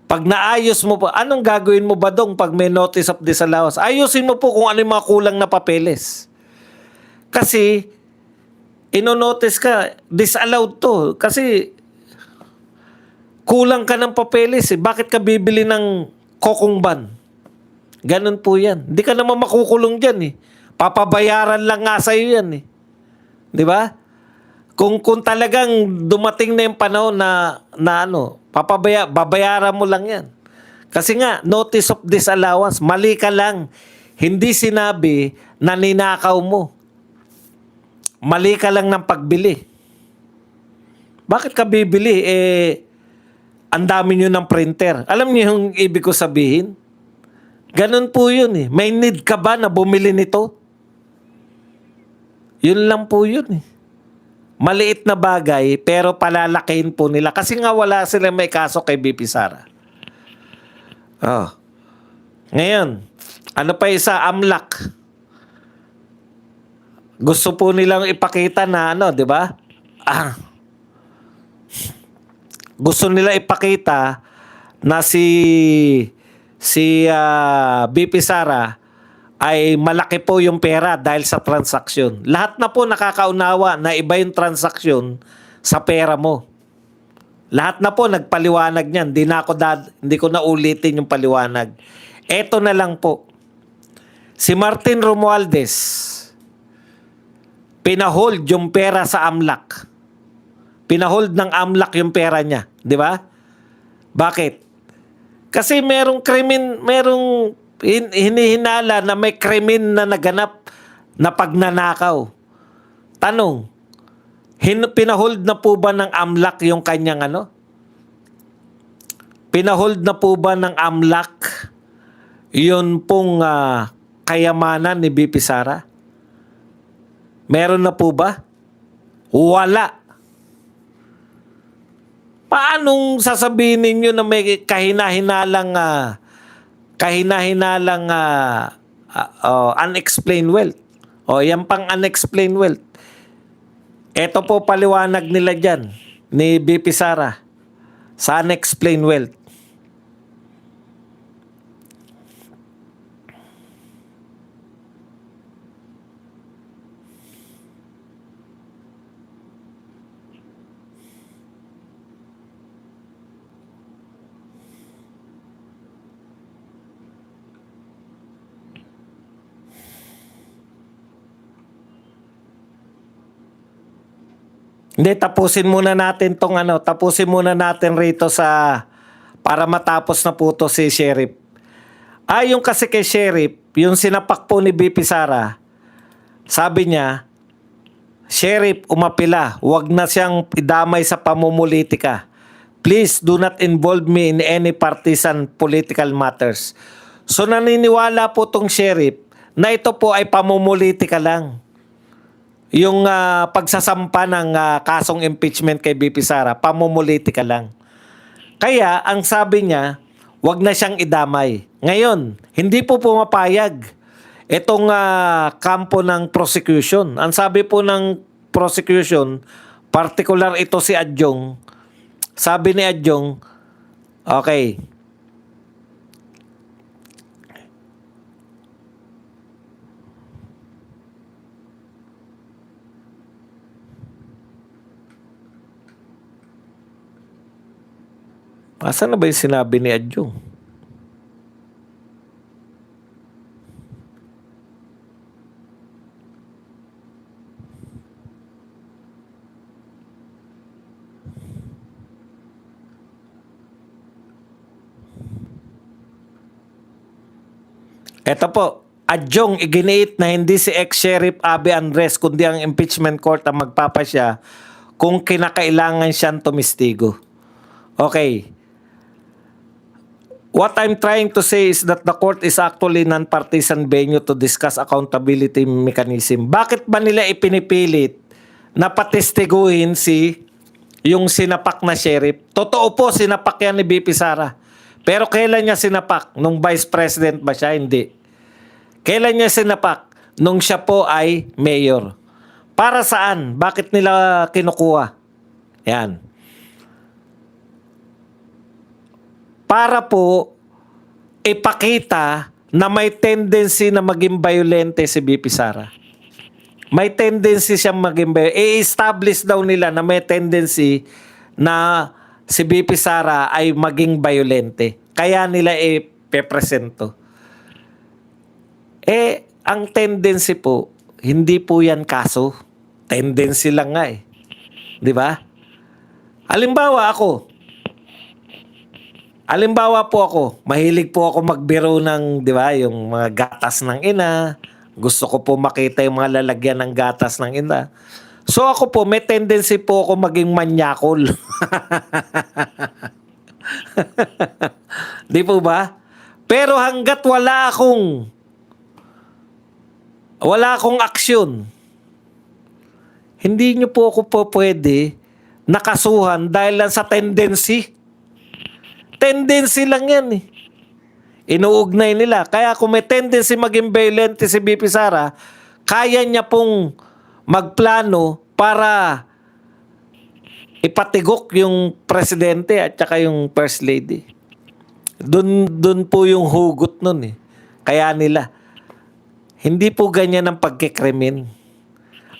Pag naayos mo pa, anong gagawin mo ba dong pag may notice of disallowance? Ayusin mo po kung ano yung mga kulang na papeles. Kasi, ino-notice ka, disallowed to. Kasi, kulang ka ng papeles eh. Bakit ka bibili ng kokongban? Ganun po yan. Hindi ka naman makukulong dyan eh. Papabayaran lang nga sa'yo yan eh. Di ba? Kung talagang dumating na yung panahon na babayaran mo lang yan. Kasi nga, notice of disallowance, mali ka lang. Hindi sinabi na ninakaw mo. Mali ka lang ng pagbili. Bakit ka bibili? Ang dami nyo ng printer. Alam niyo yung ibig ko sabihin? Ganun po yun eh. May need ka ba na bumili nito? Yun lang po yun eh. Maliit na bagay, pero palalakihin po nila. Kasi nga wala sila may kaso kay BP Sara. Oh. Ngayon, ano pa isa? AMLAC. Gusto po nilang ipakita na di ba? Gusto nila ipakita na si BP Sara ay malaki po yung pera dahil sa transaksyon. Lahat na po nakakaunawa na iba yung transaksyon sa pera mo. Lahat na po nagpaliwanag niyan. Hindi ko na ulitin yung paliwanag. Eto na lang po. Si Martin Romualdez, pinahold yung pera sa AMLAC. Pinahold ng AMLAC yung pera niya. Di ba? Bakit? Kasi merong hinihinala na may krimen na naganap na pagnanakaw. Tanong, pinahold na po ba ng AMLAC yung kanyang Pinahold na po ba ng AMLAC yun pong kayamanan ni BP Sara? Meron na po ba? Wala. Paanong sasabihin ninyo na may kahina-hinalang unexplained wealth? O yan pang unexplained wealth. Ito po paliwanag nila dyan ni BP Sara sa unexplained wealth. Hindi, tapusin muna natin tong ano, tapusin muna natin rito sa para matapos na po to si Sheriff. Yung kasi kay Sheriff, yung sinapak po ni BP Sara, sabi niya, Sheriff, umapila, wag na siyang idamay sa pamumulitika. Please do not involve me in any partisan political matters. So naniniwala po tong Sheriff na ito po ay pamumulitika lang. Yung pagsasampa ng kasong impeachment kay BP Sara, pamumulitika lang. Kaya ang sabi niya, wag na siyang idamay. Ngayon, hindi po pumapayag itong kampo ng prosecution. Ang sabi po ng prosecution, particular ito si Adjong, sabi ni Adjong, okay, asan na ba yung sinabi ni Adjong? Eto po, Adjong iginiit na hindi si ex-sheriff Abby Andres kundi ang impeachment court ang magpapasya kung kinakailangan siyang tumistigo. Okay. What I'm trying to say is that the court is actually non-partisan venue to discuss accountability mechanism. Bakit ba nila ipinipilit na patistiguhin yung sinapak na sheriff? Totoo po, sinapak yan ni BP Sara. Pero kailan niya sinapak? Nung vice president ba siya? Hindi. Kailan niya sinapak? Nung siya po ay mayor. Para saan? Bakit nila kinukuha? Yan. Para po ipakita na may tendency na maging violente si BP Sara. May tendency siyang maging violente. I-establish daw nila na may tendency na si BP Sara ay maging violente. Kaya nila ipepresento. Ang tendency po, hindi po yan kaso. Tendency lang nga eh. Di ba? Halimbawa po ako, mahilig po ako magbiro ng, di ba, yung mga gatas ng ina. Gusto ko po makita yung mga lalagyan ng gatas ng ina. So ako po, may tendency po ako maging manyakol. Di po ba? Pero hanggat wala akong aksyon, hindi nyo po ako po pwede nakasuhan dahil lang sa tendency. Tendency lang yan eh. Inuugnay nila. Kaya kung may tendency maging violent si BP Sara, kaya niya pong magplano para ipatigok yung presidente at saka yung first lady. Doon po yung hugot nun eh. Kaya nila. Hindi po ganyan ang pagkikrimen.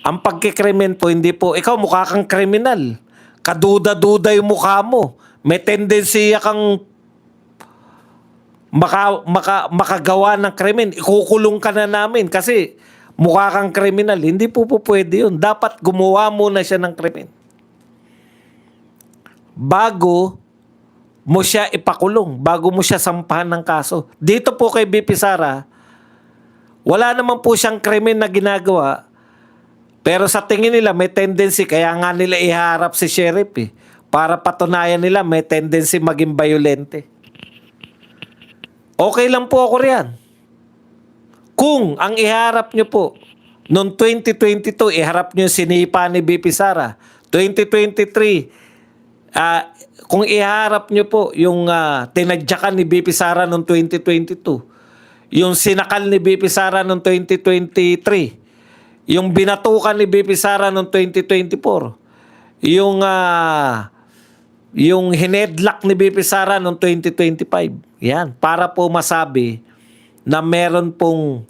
Ang pagkikrimen po, hindi po, ikaw mukha kang kriminal. Kaduda-duda yung mukha mo. May tendency kang makagawa ng krimen. Ikukulong ka na namin kasi mukha kang kriminal. Hindi po pwede yun. Dapat gumawa muna siya ng krimen bago mo siya ipakulong, bago mo siya sampahan ng kaso. Dito po kay BP Sara, wala naman po siyang krimen na ginagawa, pero sa tingin nila may tendency, kaya nga nila iharap si sheriff eh, para patunayan nila may tendency maging violente. Okay lang po ako riyan. Kung ang iharap nyo po, noong 2022, iharap nyo yung sinipa ni BP Sara. 2023, kung iharap nyo po yung tinadyakan ni BP Sara noong 2022, yung sinakal ni BP Sara noong 2023, yung binatukan ni BP Sara noong 2024, yung hinedlock ni BP Sara noong 2025. Yan, para po masabi na meron pong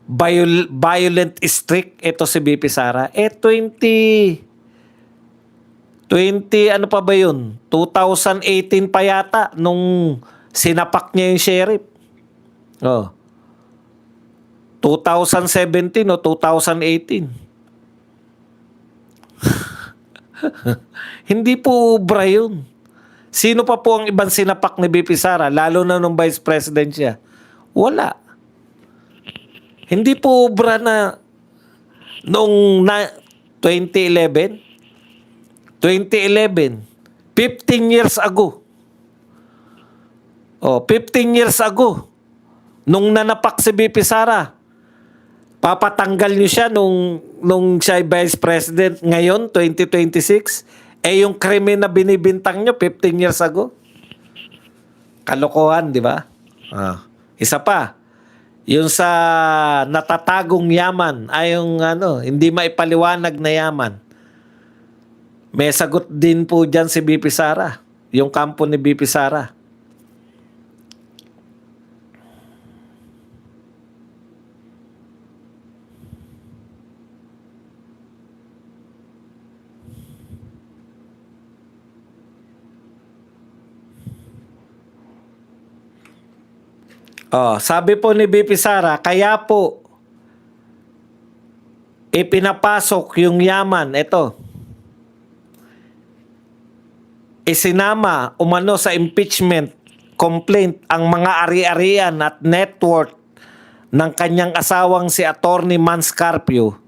violent streak ito si BP Sara. 20 ano pa ba yun? 2018 pa yata nung sinapak niya yung sheriff. 2017 o 2018. Hindi po ubra yun. Sino pa po ang ibang sinapak ni BP Sara, lalo na nung Vice President siya? Wala. Hindi po ubra na noong 2011, 15 years ago. 15 years ago, nung nanapak si BP Sara, papatanggal niyo siya nung siya ay Vice President ngayon, 2026. Yung krimen na binibintang niyo 15 years ago. Kalokohan, di ba? Isa pa, yung sa natatagong yaman, ay yung hindi maipaliwanag na yaman. May sagot din po dyan si BP Sara, yung kampo ni BP Sara. Sabi po ni BP Sara, kaya po ipinapasok yung yaman, ito, isinama umano sa impeachment complaint ang mga ari-arian at net worth ng kanyang asawang si Attorney Mans Carpio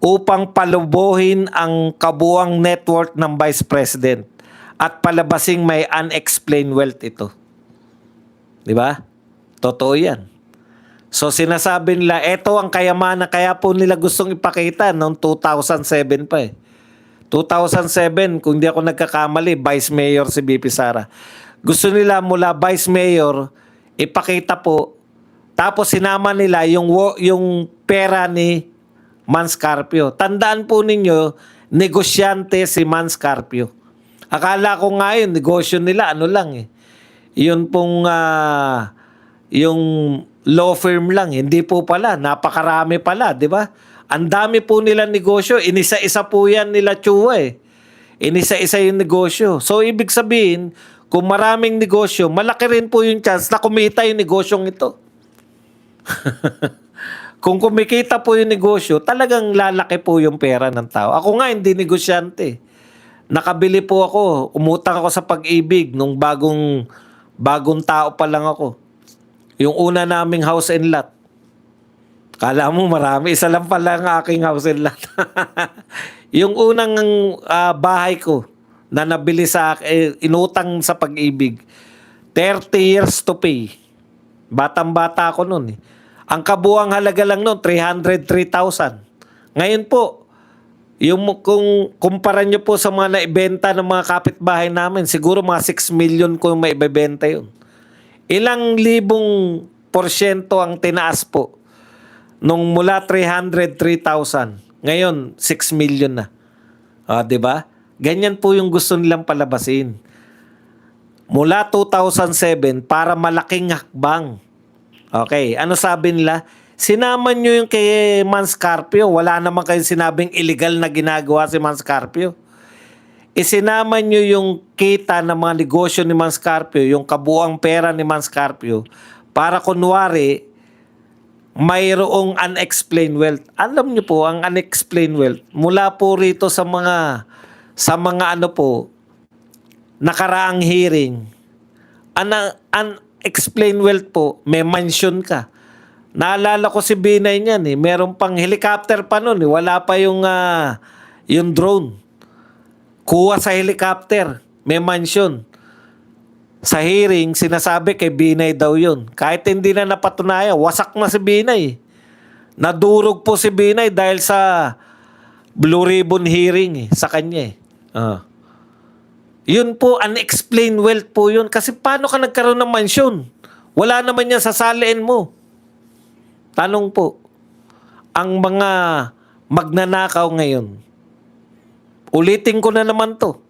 upang palubuhin ang kabuang net worth ng Vice President at palabasing may unexplained wealth ito. Di ba? Totoo yan. So sinasabi nila, eto ang kayamanan, kaya po nila gustong ipakita noong 2007 pa eh. 2007, kung di ako nagkakamali, Vice Mayor si BP Sara. Gusto nila mula Vice Mayor, ipakita po, tapos sinama nila yung pera ni Mans Carpio. Tandaan po ninyo, negosyante si Mans Carpio. Akala ko nga yun, negosyo nila, ano lang eh. Yun pong yung law firm lang, hindi po pala, napakarami pala, di ba? Ang dami po nila negosyo, inisa-isa po yan nila Chua eh. Inisa-isa yung negosyo. So ibig sabihin, kung maraming negosyo, malaki rin po yung chance na kumita yung negosyong ito. Kung kumikita po yung negosyo, talagang lalaki po yung pera ng tao. Ako nga hindi negosyante. Nakabili po ako, umutang ako sa Pag-ibig nung bagong tao pa lang ako. Yung una naming house and lot. Kala mo marami, isa lang pala ang aking house and lot. Yung unang bahay ko na nabili sa inutang sa Pag-ibig, 30 years to pay. Batang-bata ako noon eh. Ang kabuang halaga lang noon, 303,000. Ngayon po, kung kumpara nyo po sa mga naibenta ng mga kapitbahay namin, siguro mga 6 million ko yung maibebenta yun. Ilang libong porsyento ang tinaas po nung mula 303,000. Ngayon, 6 million na. Di ba? Ganyan po yung gusto nilang palabasin. Mula 2007 para malaking hakbang. Okay, ano sabi nila? Sinama nyo yung kay Mans Carpio. Wala naman kayong sinabing illegal na ginagawa si Mans Carpio. Isinama nyo yung kita ng mga negosyo ni Mans Carpio, yung kabuang pera ni Mans Carpio, para kunwari, mayroong unexplained wealth. Alam nyo po, ang unexplained wealth, mula po rito sa mga nakaraang hearing, unexplained wealth po, may mansion ka. Naalala ko si Binay niyan eh, meron pang helicopter pa nun eh, wala pa yung drone. Kuha sa helicopter, may mansion. Sa hearing, sinasabi kay Binay daw yun. Kahit hindi na napatunayan, wasak na si Binay. Nadurog po si Binay dahil sa Blue Ribbon hearing sa kanya eh. Yun po, unexplained wealth po yun. Kasi paano ka nagkaroon ng mansyon? Wala naman yan sa saliin mo. Tanong po, ang mga magnanakaw ngayon, ulitin ko na naman to,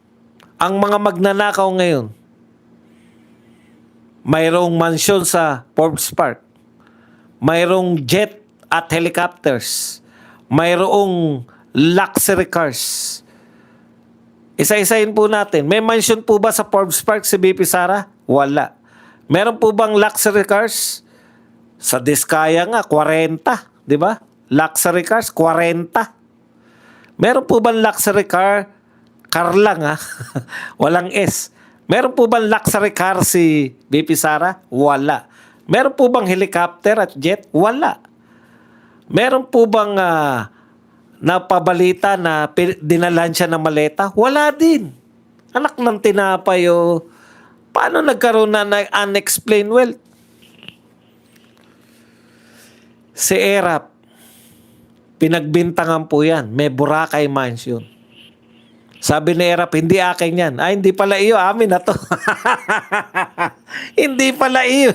ang mga magnanakaw ngayon, mayroong mansyon sa Forbes Park, mayroong jet at helicopters, mayroong luxury cars. Isa-isahin po natin. May mansion po ba sa Forbes Park si BP Sara? Wala. Meron po bang luxury cars? Sa Diskaya nga, 40. Di ba? Luxury cars, 40. Meron po bang luxury car car lang ha. Walang S. Meron po bang luxury car si BP Sara? Wala. Meron po bang helicopter at jet? Wala. Meron po bang napabalita na dinalan siya ng maleta? Wala din. Anak ng tinapay o paano nagkaroon na ng unexplained wealth? Si Erap, pinagbintangan po yan. May Boracay Mansion. Sabi ni Erap, hindi akin yan. Ay, hindi pala iyo. Amin na to. Hindi pala iyo.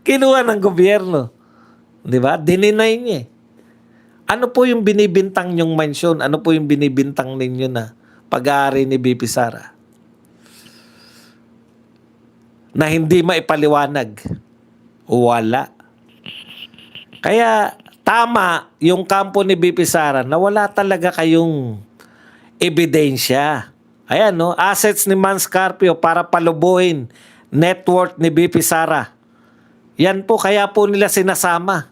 Kinuha ng gobyerno. Di ba? Dininay niya. Ano po yung binibintang nyong mansyon? Ano po yung binibintang ninyo na pag-aari ni BP Sara? Na hindi maipaliwanag. Wala. Kaya tama yung kampo ni BP Sara na wala talaga kayong ebidensya. Ayan, no? Assets ni Man Scarpio para palubuhin net worth ni BP Sara. Yan po, kaya po nila sinasama.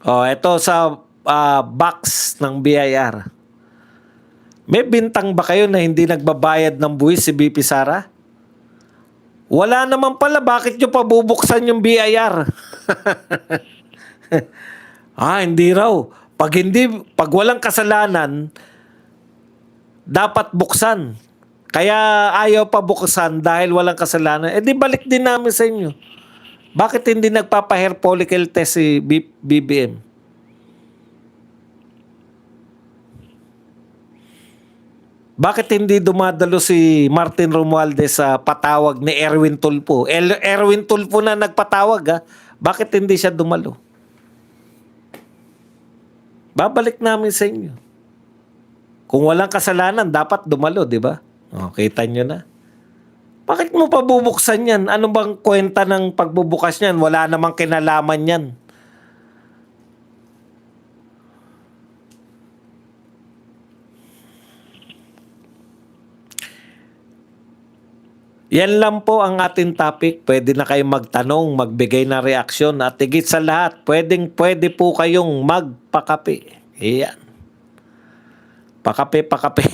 Ito sa box ng BIR. May bintang ba kayo na hindi nagbabayad ng buwis si BP Sara? Wala naman pala, bakit nyo pa bubuksan yung BIR? Hindi raw. Pag walang kasalanan, dapat buksan. Kaya ayaw pa buksan dahil walang kasalanan. Di balik din namin sa inyo. Bakit hindi nagpapa-hair follicle test si BBM? Bakit hindi dumadalo si Martin Romualdez sa patawag ni Erwin Tulfo? Erwin Tulfo na nagpatawag ha. Bakit hindi siya dumalo? Babalik namin sa inyo. Kung walang kasalanan, dapat dumalo, di ba? Kita nyo na. Bakit mo pa bubuksan yan? Ano bang kwenta ng pagbubukas yan? Wala namang kinalaman yan. Yan lang po ang ating topic. Pwede na kayong magtanong, magbigay ng reaksyon at higit sa lahat, pwede po kayong magpakape. Iyan. Pakape.